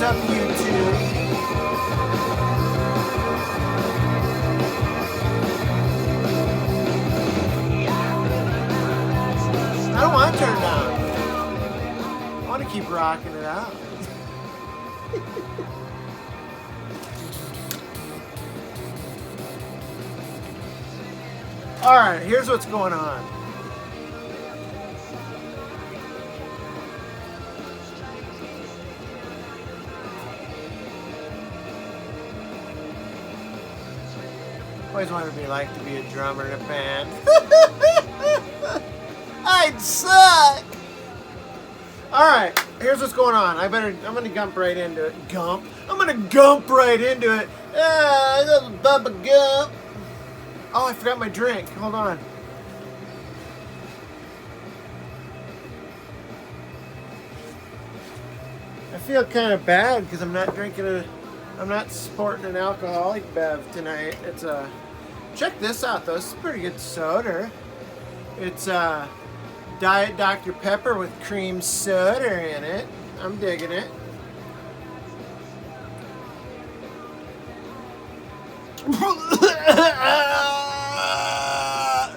up, YouTube? I don't want to turn it down. I want to keep rocking it out. Alright, here's what's going on. Always wanted to be like to be a drummer in a band. I'd suck. Alright, here's what's going on. I'm gonna gump right into it. I'm gonna gump right into it. Little Bubba Gump. Oh, I forgot my drink. Hold on. I feel kind of bad because I'm not sporting an alcoholic bev tonight. It's check this out though. This is a pretty good soda. It's Diet Dr. Pepper with cream soda in it. I'm digging it.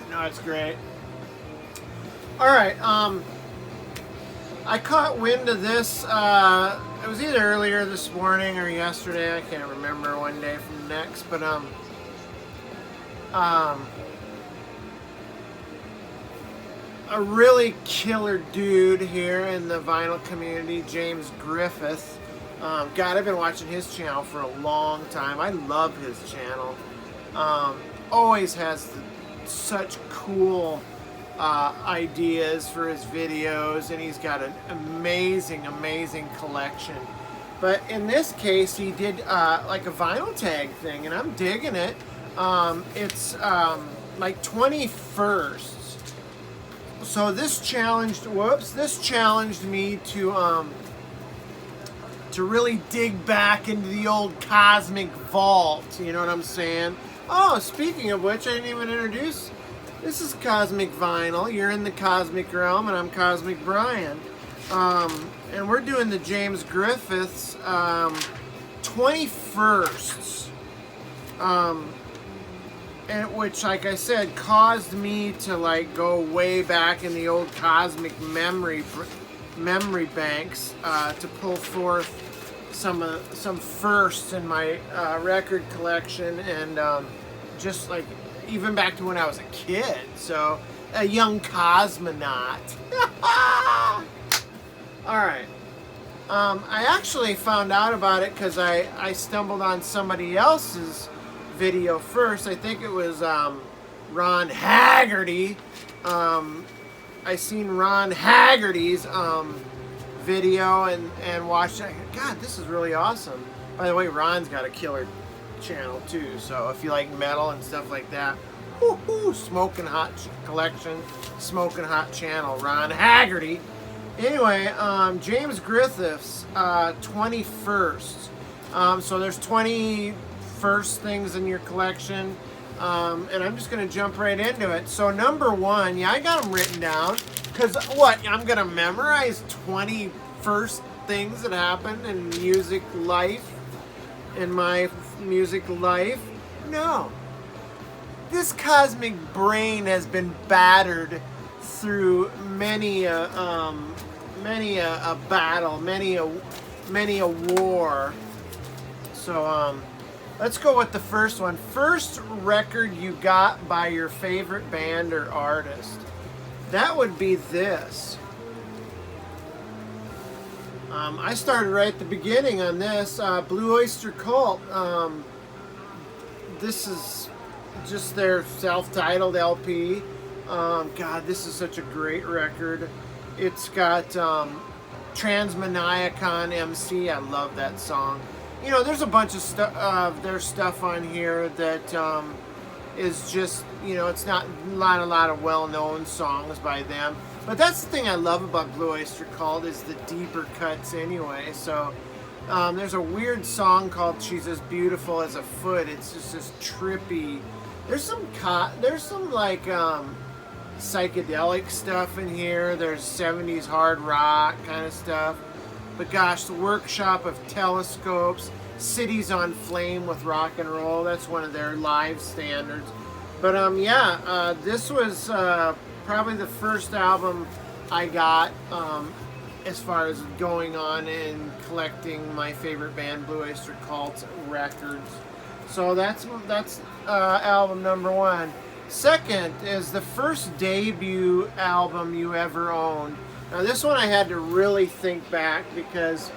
No, it's great. Alright, I caught wind of this, it was either earlier this morning or yesterday, I can't remember one day from the next, but, a really killer dude here in the vinyl community, James Griffith. God, I've been watching his channel for a long time. I love his channel. Always has such cool ideas for his videos, and he's got an amazing collection. But in this case, he did like a vinyl tag thing, and I'm digging it. It's like 20 firsts. So this challenged me to really dig back into the old cosmic vault. You know what I'm saying? Oh, speaking of which, I didn't even introduce. This is Cosmic Vinyl. You're in the Cosmic Realm, and I'm Cosmic Brian. And we're doing the James Griffith's 21st. And which, like I said, caused me to like go way back in the old cosmic memory banks to pull forth some firsts in my record collection, and just like even back to when I was a kid, so a young cosmonaut. Alright. I actually found out about it because I stumbled on somebody else's video first. I think it was Ron Haggerty. I seen Ron Haggerty's video and watched it. God, this is really awesome. By the way, Ron's got a killer channel too, so if you like metal and stuff like that, woohoo, smoking hot collection, smoking hot channel, Ron Haggerty. Anyway, James Griffith's 21st. So there's 20 first things in your collection, and I'm just gonna jump right into it. So number one, yeah, I got them written down because what, I'm gonna memorize 20 first things that happened in music life, in my music life? No. This cosmic brain has been battered through many a battle, many a war. So let's go with the first one. First record you got by your favorite band or artist. That would be this. I started right at the beginning on this. Blue Oyster Cult. This is just their self-titled LP. God, this is such a great record. It's got Transmaniacon MC. I love that song. You know, there's a bunch of their stuff on here that is just, you know, it's not a lot of well-known songs by them. But that's the thing I love about Blue Oyster Cult is the deeper cuts anyway. So there's a weird song called She's As Beautiful As a Foot. It's just this trippy. There's some like psychedelic stuff in here. There's 70s hard rock kind of stuff. But gosh, the Workshop of Telescopes, Cities on Flame with Rock and Roll, that's one of their live standards. But this was probably the first album I got as far as going on and collecting my favorite band, Blue Oyster Cult records. So that's album number one. Second is the first debut album you ever owned. Now this one I had to really think back, because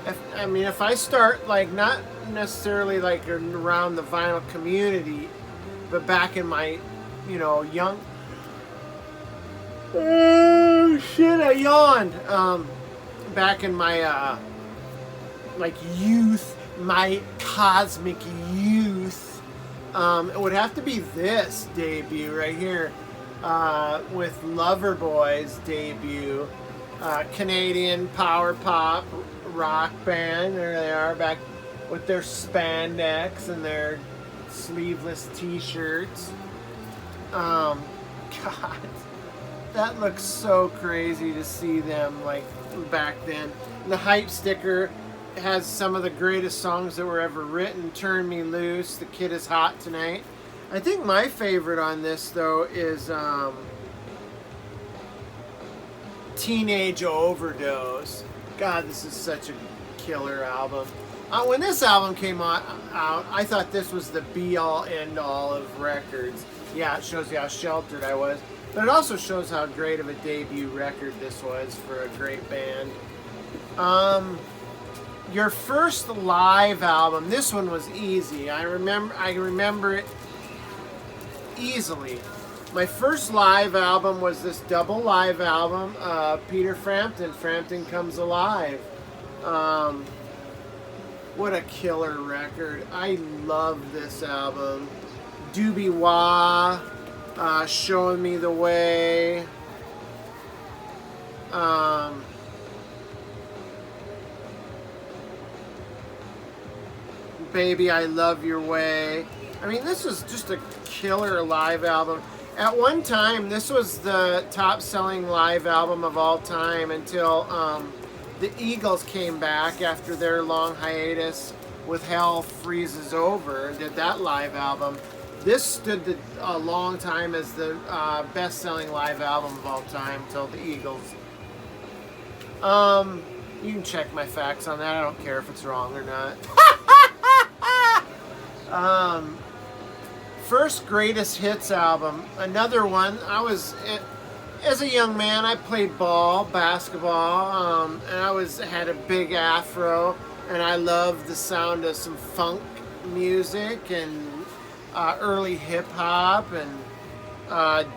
if I start like not necessarily like around the vinyl community, but back in my, young. Oh shit! I yawned. Back in my youth, my cosmic youth, it would have to be this debut right here, with Loverboy's debut, Canadian power pop rock band. There they are, back with their spandex and their sleeveless t-shirts. God, that looks so crazy to see them like back then. And the hype sticker has some of the greatest songs that were ever written. Turn Me Loose, The Kid Is Hot Tonight. I think my favorite on this though is Teenage Overdose. God, this is such a killer album. When this album came out, I thought this was the be-all, end-all of records. Yeah, it shows you how sheltered I was. But it also shows how great of a debut record this was for a great band. Your first live album, this one was easy. I remember it easily. My first live album was this double live album, Peter Frampton, Frampton Comes Alive. What a killer record. I love this album. Doobie Wah, Showing Me the Way. Baby, I Love Your Way. I mean, this was just a killer live album. At one time, this was the top-selling live album of all time until the Eagles came back after their long hiatus with Hell Freezes Over and did that live album. This stood a long time as the best-selling live album of all time until the Eagles. You can check my facts on that. I don't care if it's wrong or not. First greatest hits album. Another one. As a young man, I played basketball, and I had a big afro, and I loved the sound of some funk music and early hip hop and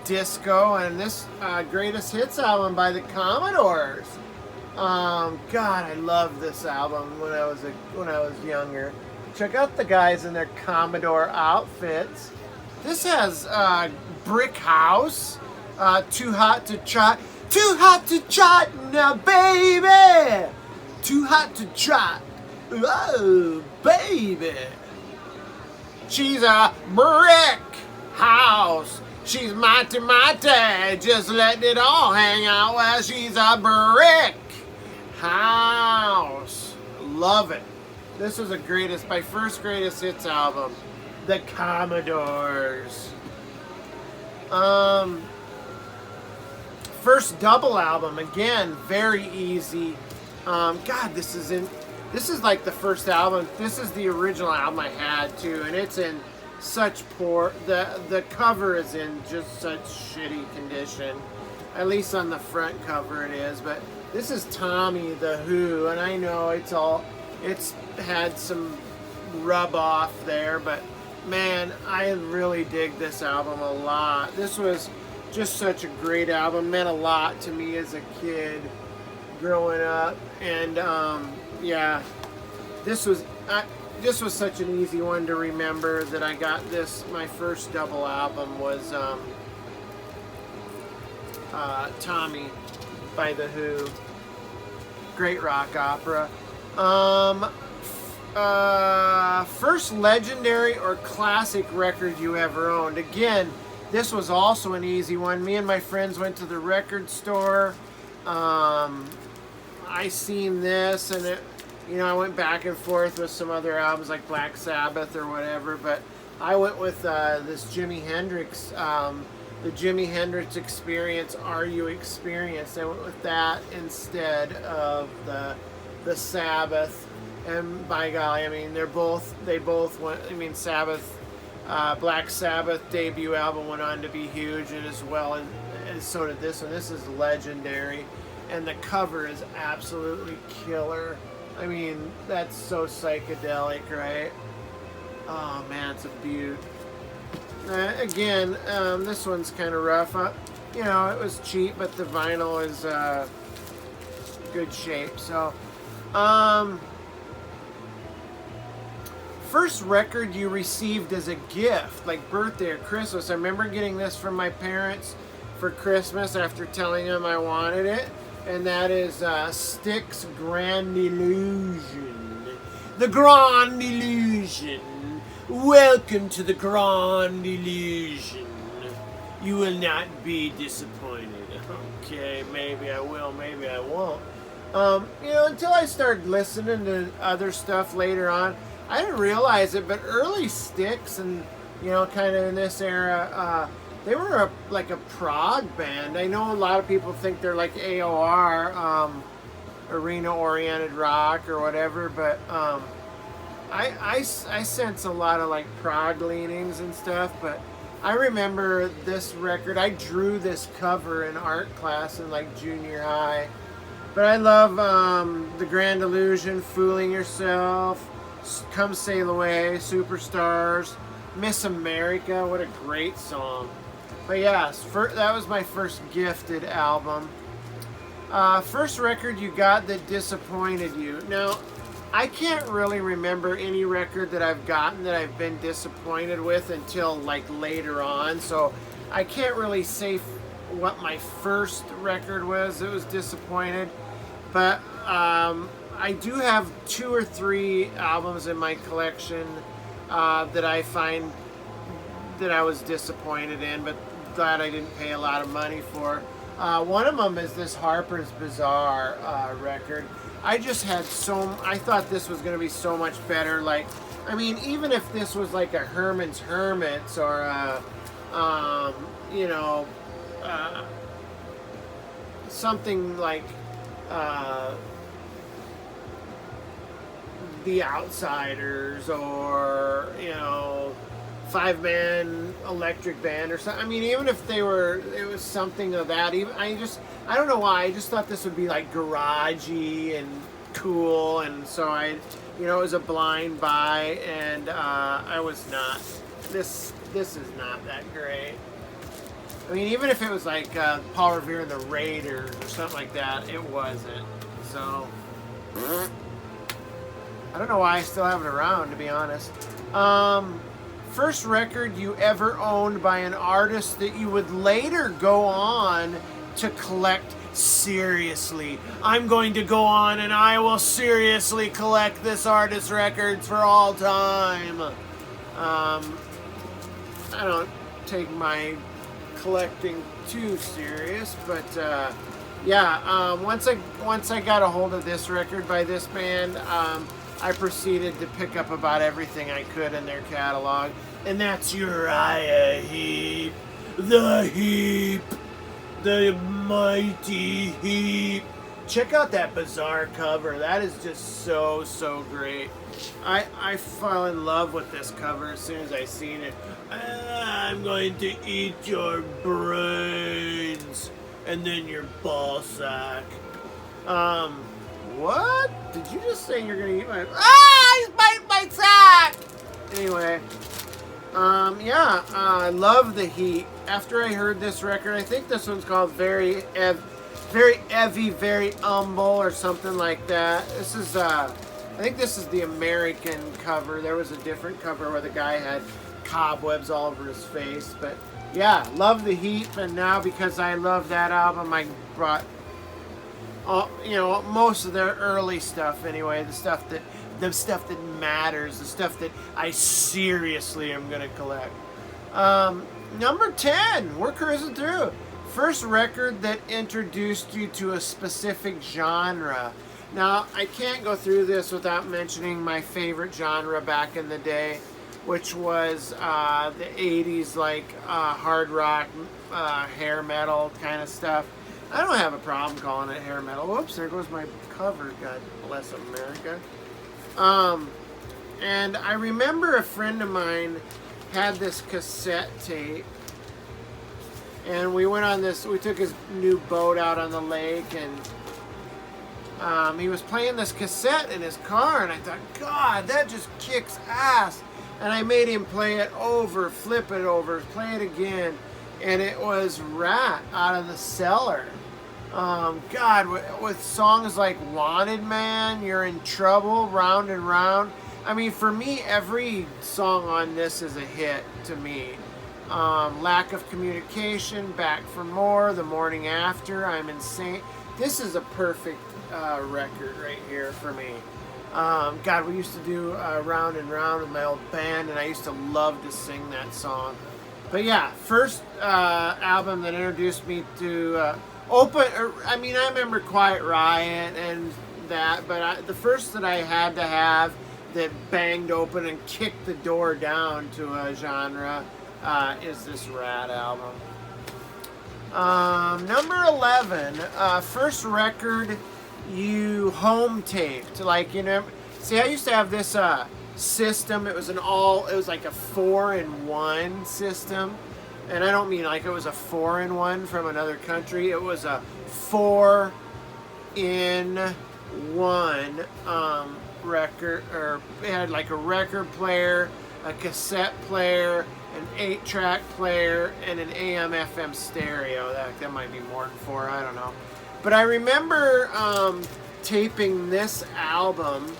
disco, and this greatest hits album by the Commodores. God, I loved this album when I was younger. Check out the guys in their Commodore outfits. This has Brick House, Too Hot to Trot. Too hot to trot now, baby. Too hot to trot. Oh, baby. She's a brick house. She's mighty, mighty. Just letting it all hang out while she's a brick house. Love it. This was my first greatest hits album, the Commodores. First double album, again, very easy. God, this is like the first album. This is the original album I had too, and it's in such the cover is in just such shitty condition. At least on the front cover it is, but this is Tommy the Who, and I know it's had some rub off there, but man, I really dig this album a lot. This was just such a great album, meant a lot to me as a kid growing up, and this was such an easy one to remember that I got this. My first double album was Tommy by The Who. Great rock opera. First legendary or classic record you ever owned. Again, this was also an easy one. Me and my friends went to the record store. I seen this, and it, you know, I went back and forth with some other albums like Black Sabbath or whatever, but I went with this Jimi Hendrix, the Jimi Hendrix Experience, Are You Experienced? I went with that instead of the Sabbath. And by golly, I mean, they both went, I mean, Sabbath, Black Sabbath debut album went on to be huge, and as well as so did this one. This is legendary, and the cover is absolutely killer. I mean, that's so psychedelic, right? Oh man, it's a beaut. Again, this one's kind of rough. You know, it was cheap, but the vinyl is good shape. So, first record you received as a gift, like birthday or Christmas. I remember getting this from my parents for Christmas after telling them I wanted it, and that is Styx Grand Illusion. The Grand Illusion. Welcome to the Grand Illusion. You will not be disappointed. Okay, maybe I will, maybe I won't. You know, until I started listening to other stuff later on, I didn't realize it, but early Styx and, you know, kind of in this era, they were like a prog band. I know a lot of people think they're like AOR, arena-oriented rock or whatever, but I sense a lot of like prog leanings and stuff. But I remember this record. I drew this cover in art class in like junior high. But I love The Grand Illusion, Fooling Yourself, Come Sail Away, Superstars, Miss America. What a great song. But yes, that was my first gifted album. First record you got that disappointed you. Now, I can't really remember any record that I've gotten that I've been disappointed with until like later on. So I can't really say what my first record was that was disappointed. But I do have 2 or 3 albums in my collection that I find that I was disappointed in, but glad I didn't pay a lot of money for. One of them is this Harpers Bazaar record. I just had I thought this was going to be so much better. Like, I mean, even if this was like a Herman's Hermits or you know, something like The Outsiders, or, you know, 5-man electric band or something. I mean, even if it was something of that, even I don't know why, I just thought this would be like garagey and cool, and so you know, it was a blind buy, and I was not, this is not that great. I mean, even if it was like Paul Revere and the Raiders or something like that, it wasn't. So I don't know why I still have it around, to be honest. First record you ever owned by an artist that you would later go on to collect seriously. I'm going to go on and I will seriously collect this artist's records for all time. I don't take my collecting too serious, but yeah, once I got a hold of this record by this band, I proceeded to pick up about everything I could in their catalog, and that's Uriah He, the Heap, the mighty Heap. Check out that bizarre cover. That is just so great. I fell in love with this cover as soon as I seen it. I'm going to eat your brains and then your ball sack. What? Did you just say you're gonna eat my... He's biting my sack! Anyway, yeah, I love the Heat. After I heard this record, I think this one's called Very Heavy, Very Humble, or something like that. This is, I think this is the American cover. There was a different cover where the guy had cobwebs all over his face. But yeah, love the Heat, and now because I love that album, I brought... you know, most of their early stuff anyway, the stuff that matters, the stuff that I seriously am gonna collect. Number 10, we're cruising through. First record that introduced you to a specific genre. Now, I can't go through this without mentioning my favorite genre back in the day, which was the 80s, like hard rock, hair metal kind of stuff. I don't have a problem calling it hair metal. Whoops, there goes my cover. God bless America. And I remember a friend of mine had this cassette tape, and we went on this, we took his new boat out on the lake, and he was playing this cassette in his car, and I thought, God, that just kicks ass. And I made him play it over, flip it over, play it again, and it was Rat Out of the Cellar. God, with songs like Wanted Man, You're in Trouble, Round and Round. I mean, for me, every song on this is a hit to me. Lack of Communication, Back for More, The Morning After, I'm Insane. This is a perfect record right here for me. God, we used to do Round and Round with my old band, and I used to love to sing that song. But yeah, first album that introduced me to I remember Quiet Riot and that, but the first that I had to have that banged open and kicked the door down to a genre is this Rat album. Number 11, first record you home taped. Like, you know, see, I used to have this system. It was like a 4-in-1 system. And I don't mean like it was a 4-in-1 from another country. It was a 4-in-1 record, or it had like a record player, a cassette player, an 8-track player, and an AM/FM stereo. That might be more than 4, I don't know. But I remember taping this album,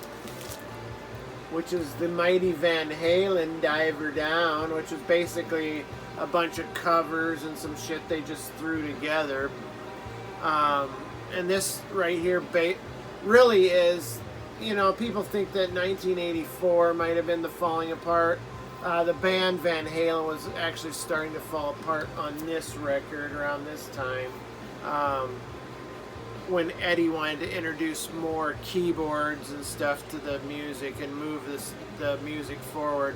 which is the mighty Van Halen Diver Down, which was basically a bunch of covers and some shit they just threw together. And this right here really is, you know, people think that 1984 might have been the falling apart. The band Van Halen was actually starting to fall apart on this record around this time, when Eddie wanted to introduce more keyboards and stuff to the music and move the music forward.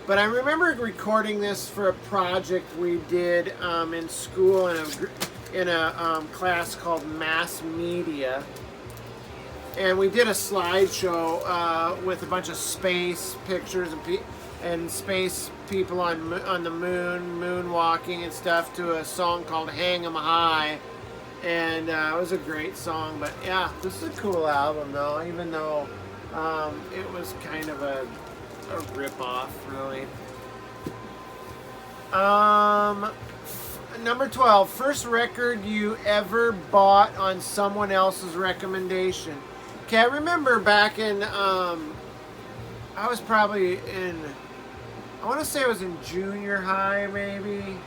But I remember recording this for a project we did in school in a class called Mass Media. And we did a slideshow with a bunch of space pictures and space people on the moon, moonwalking and stuff, to a song called Hang 'Em High. And it was a great song. But yeah, this is a cool album though, even though it was kind of a rip-off, really. Number 12, first record you ever bought on someone else's recommendation. Okay, I remember back in, I was probably I want to say I was in junior high, maybe,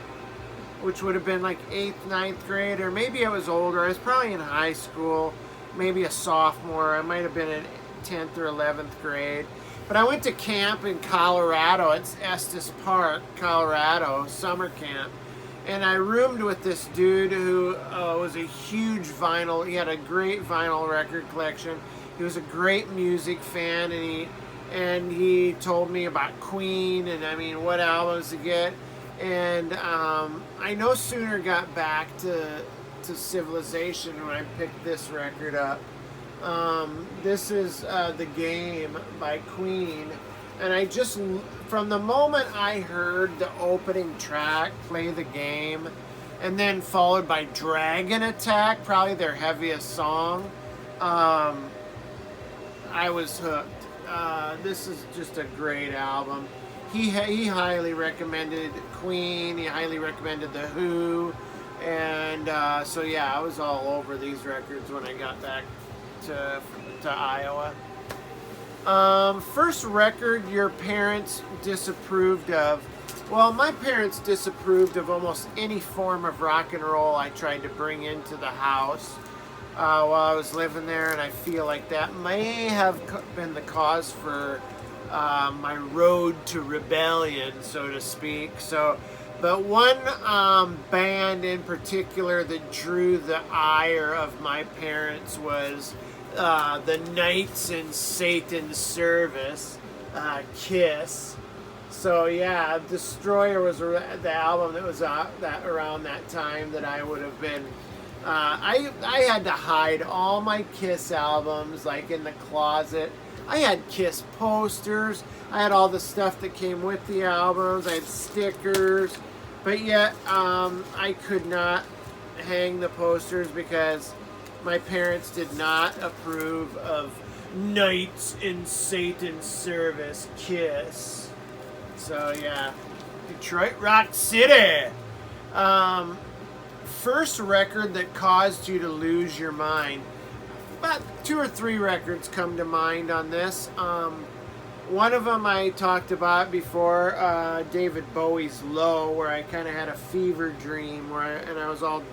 which would have been like 8th, 9th grade, or maybe I was older. I was probably in high school, maybe a sophomore. I might have been in 10th or 11th grade. But I went to camp in Colorado. It's Estes Park, Colorado, summer camp. And I roomed with this dude who was a huge vinyl. He had a great vinyl record collection. He was a great music fan, and he told me about Queen and, I mean, what albums to get. And I no sooner got back to Civilization when I picked this record up. This is The Game by Queen, and I just, from the moment I heard the opening track, Play the Game, and then followed by Dragon Attack, probably their heaviest song, I was hooked. This is just a great album. He highly recommended Queen, he highly recommended The Who, and so yeah, I was all over these records when I got back to Iowa. First record your parents disapproved of. Well, my parents disapproved of almost any form of rock and roll I tried to bring into the house while I was living there, and I feel like that may have been the cause for my road to rebellion, so to speak. So But one band in particular that drew the ire of my parents was the Knights in Satan's Service, Kiss. So yeah, Destroyer was the album that was that around that time that I would have been. I had to hide all my Kiss albums like in the closet. I had Kiss posters. I had all the stuff that came with the albums. I had stickers, but yet I could not hang the posters because my parents did not approve of Knights in Satan's Service, Kiss. So yeah, Detroit Rock City. First record that caused you to lose your mind. About 2 or 3 records come to mind on this. One of them I talked about before, David Bowie's Low, where I kind of had a fever dream and I was all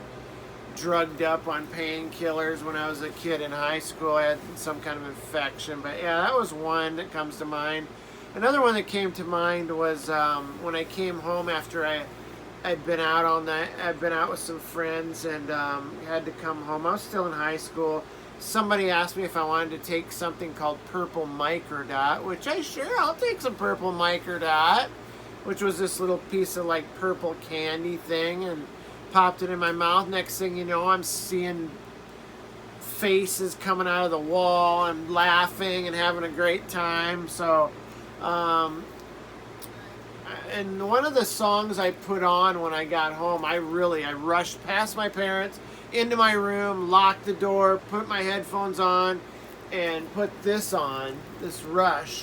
drugged up on painkillers when I was a kid in high school. I had some kind of infection, but yeah, that was one that comes to mind. Another one that came to mind was when I came home after I'd been out all night. I'd been out with some friends and had to come home. I was still in high school. Somebody asked me if I wanted to take something called purple microdot, which I'll take some purple microdot, which was this little piece of like purple candy thing, and popped it in my mouth. Next thing you know, I'm seeing faces coming out of the wall. I'm laughing and having a great time. So, and one of the songs I put on when I got home, I rushed past my parents into my room, locked the door, put my headphones on, and put this on, this Rush.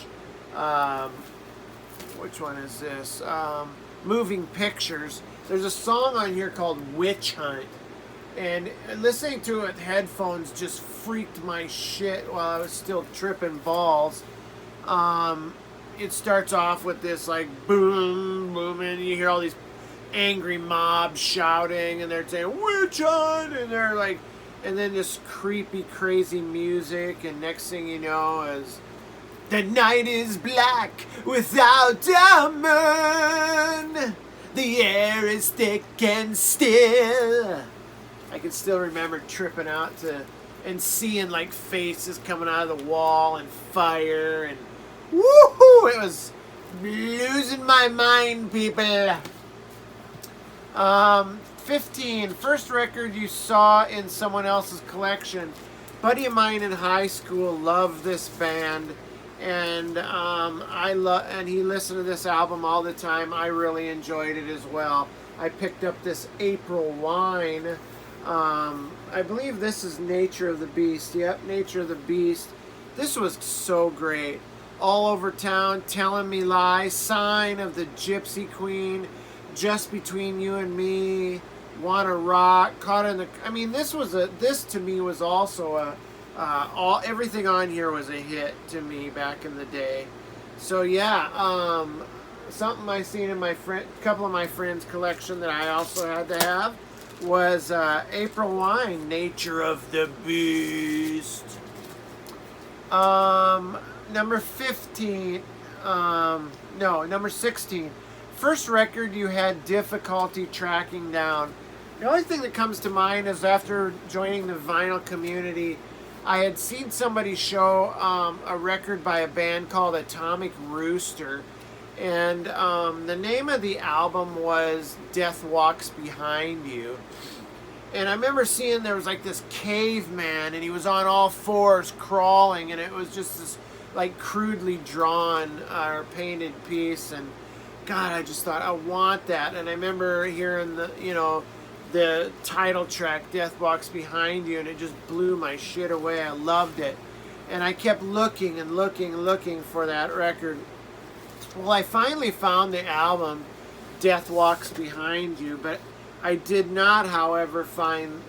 Which one is this? Moving Pictures. There's a song on here called Witch Hunt. And listening to it with headphones just freaked my shit while I was still tripping balls. It starts off with this like boom, boom, and you hear all these angry mobs shouting, and they're saying "Witch Hunt," and they're like, and then this creepy, crazy music, and next thing you know is the night is black without a moon. The air is thick and still. I can still remember tripping out to and seeing like faces coming out of the wall and fire and woohoo! It was losing my mind, people. 15. First record you saw in someone else's collection. Buddy of mine in high school loved this band, and and he listened to this album all the time. I really enjoyed it as well. I picked up this April Wine. I believe this is Nature of the Beast. Yep, Nature of the Beast. This was so great. All Over Town, Telling Me Lies, Sign of the Gypsy Queen, Just Between You and Me, Wanna Rock, Caught in the... I mean, this to me was also everything on here was a hit to me back in the day. So yeah, something I seen in couple of my friends' collection that I also had to have was April Wine, Nature of the Beast. Number 15, number 16. First record you had difficulty tracking down. The only thing that comes to mind is after joining the vinyl community, I had seen somebody show a record by a band called Atomic Rooster. And the name of the album was Death Walks Behind You. And I remember seeing there was like this caveman and he was on all fours crawling, and it was just this like crudely drawn or painted piece, and God, I just thought I want that. And I remember hearing the title track Death Walks Behind You, and it just blew my shit away. I loved it, and I kept looking and looking and looking for that record. Well, I finally found the album Death Walks Behind You, but I did not, however, find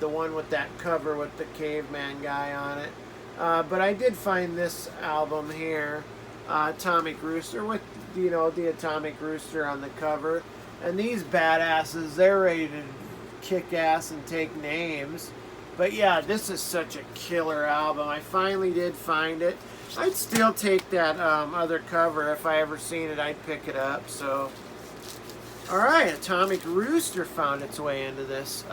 the one with that cover with the caveman guy on it. But I did find this album here, Atomic Rooster, with the Atomic Rooster on the cover. And these badasses, they're ready to kick ass and take names. But yeah, this is such a killer album. I finally did find it. I'd still take that other cover. If I ever seen it, I'd pick it up. So All right, Atomic Rooster found its way into this.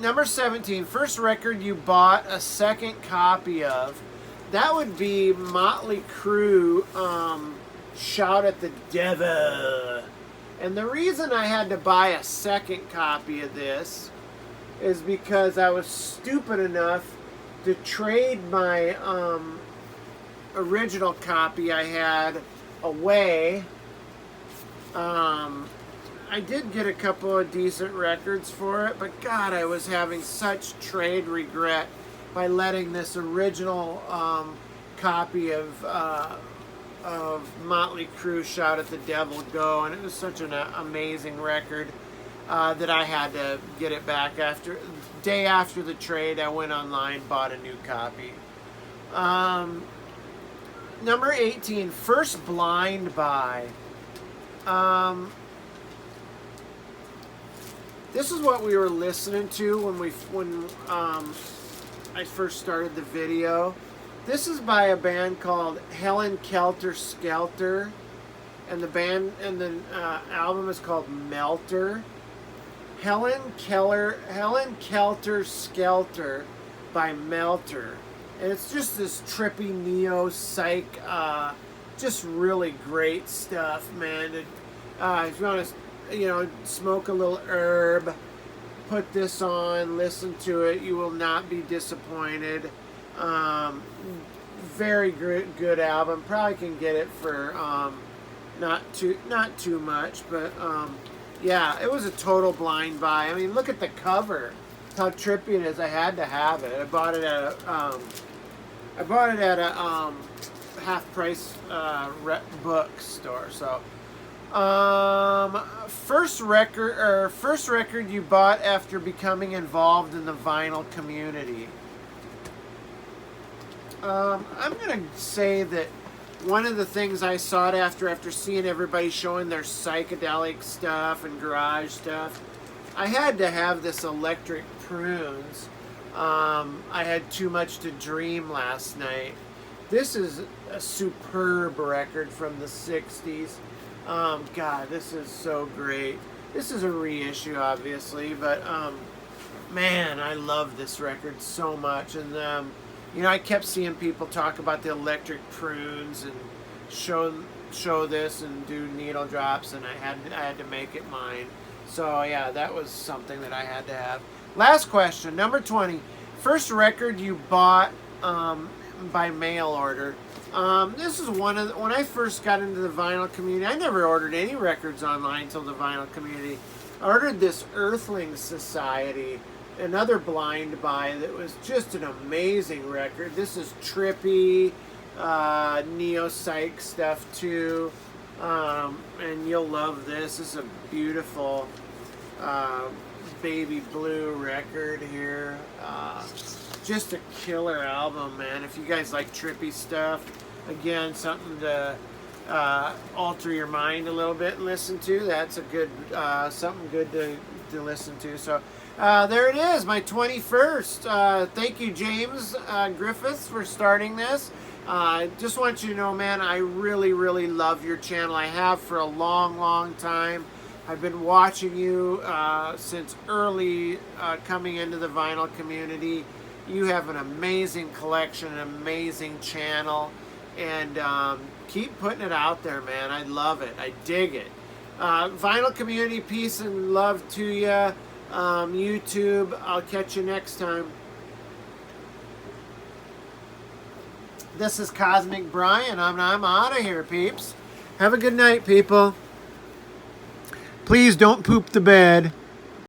Number 17, first record you bought a second copy of. That would be Motley Crue, Shout at the Devil. And the reason I had to buy a second copy of this is because I was stupid enough to trade my original copy I had away. I did get a couple of decent records for it, but God, I was having such trade regret by letting this original copy of Motley Crue Shout at the Devil go, and it was such an amazing record that I had to get it back. Day after the trade, I went online, bought a new copy. Number 18, first blind buy. This is what we were listening to when I first started the video. This is by a band called Helen Kelter Skelter, and the album is called Melter. Helen Kelter Skelter by Melter, and it's just this trippy neo psych, just really great stuff, man. If you want to, smoke a little herb, put this on, listen to it, you will not be disappointed. Very good album. Probably can get it for not too much, but yeah, it was a total blind buy. I mean, look at the cover, how trippy it is. I had to have it. I bought it at a half price bookstore. So first record you bought after becoming involved in the vinyl community. I'm gonna say that one of the things I sought after seeing everybody showing their psychedelic stuff and garage stuff, I had to have this Electric Prunes. I had Too Much to Dream last night. This is a superb record from the 60s. God, this is so great. This is a reissue, obviously, but man, I love this record so much. And I kept seeing people talk about the Electric Prunes and show this and do needle drops, and I had to make it mine. So yeah, that was something that I had to have. Last question, number 20. First record you bought by mail order. This is when I first got into the vinyl community. I never ordered any records online until the vinyl community. I ordered this Earthling Society, another blind buy that was just an amazing record. This is trippy, neo-psych stuff too, and you'll love this. This is a beautiful baby blue record here. Just a killer album, man. If you guys like trippy stuff, again, something to alter your mind a little bit and listen to. That's a good something good to listen to. So there it is, my 21st. Thank you, James Griffith, for starting this. Just want you to know, man, I really, really love your channel. I have for a long, long time. I've been watching you since early coming into the vinyl community. You have an amazing collection, an amazing channel, and keep putting it out there, man. I love it. I dig it. Vinyl community, peace and love to you. YouTube, I'll catch you next time. This is Cosmic Brian. I'm out of here, peeps. Have a good night, people. Please don't poop the bed.